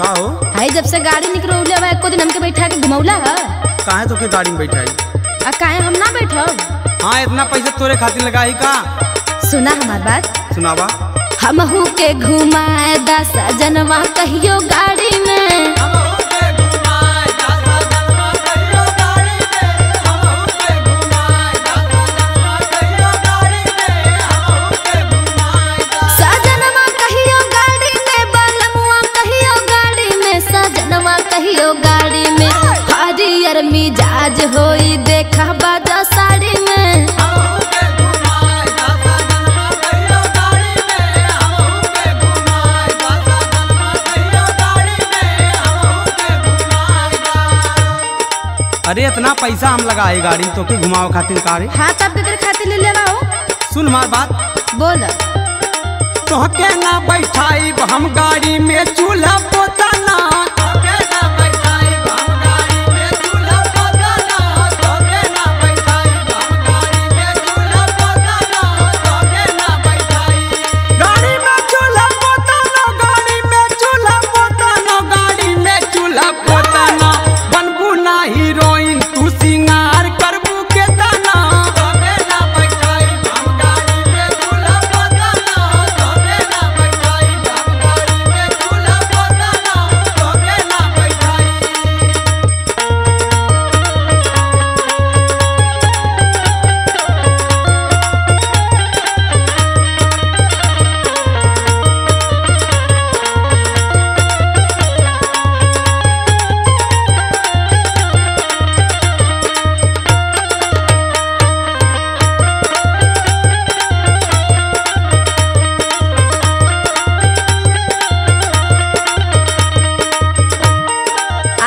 का हो? हाय जब से गाड़ी निकलौले बा एको दिन हमके बैठा के घुमौला है। काहे तो के गाड़ी में बैठाई? आ काहे हम ना बैठब? हाँ इतना पैसा तोरे खातिर लगाई का? सुना हमार बात। सुनावा। हमहू के घुमाए दा सजनवा कहियो गाड़ी में। सजनवा कहियो गाड़ी में, बालमुआ कहियो गाड़ी में, सजनवा कहियो गाड़ी में। हरियर मिजाज होई देखा बाजा साड़ी में। अरे इतना पैसा हम लगाए गाड़ी तो के घुमाओ खातिर कार। हाँ तब तेरे खातिर ले लेवा हो। सुन हमार बात। बोल। तो के ना बैठाई हम गाड़ी में चूल्हा पोताना।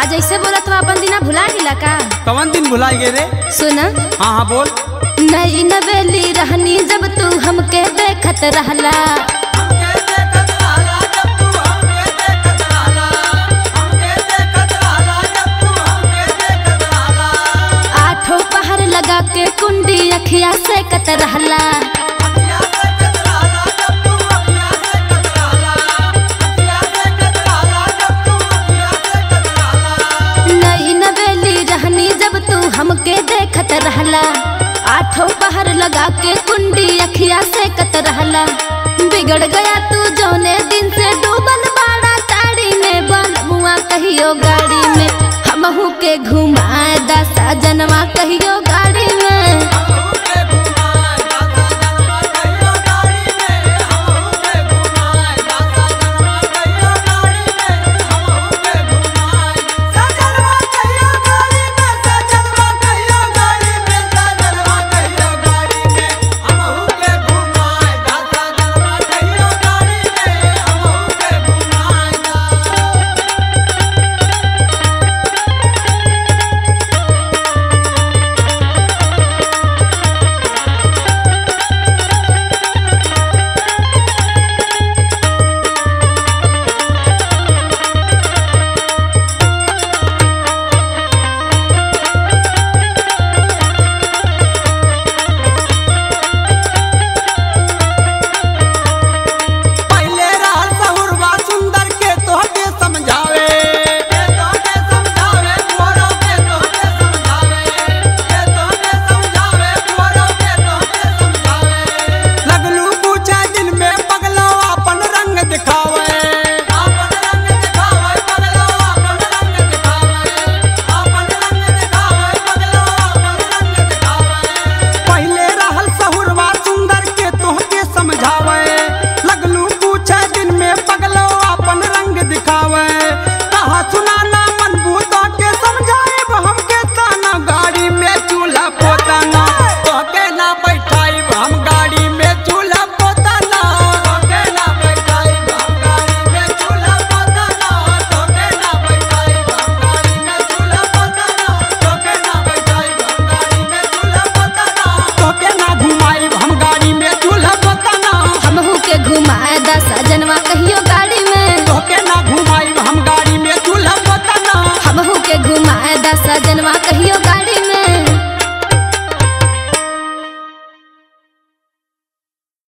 जैसे बोला तो अपन दिना भुला गिला का? कौन दिन भुलाई गए रे? सुन। हाँ हाँ बोल। नई नवेली रहनी जब तू हमके देखत रहला। आठों पहर लगा के कुंडी अखिया से कत रहला। हमके देखत रहला, आठों पहर लगा के कुंडी अखिया से कत रहला। बिगड़ गया तू जौने दिन से डूबल बाड़ा ताड़ी में। बालमुआ कहियो गाड़ी में, हमहू के घुमाए दा सजनवा कहियो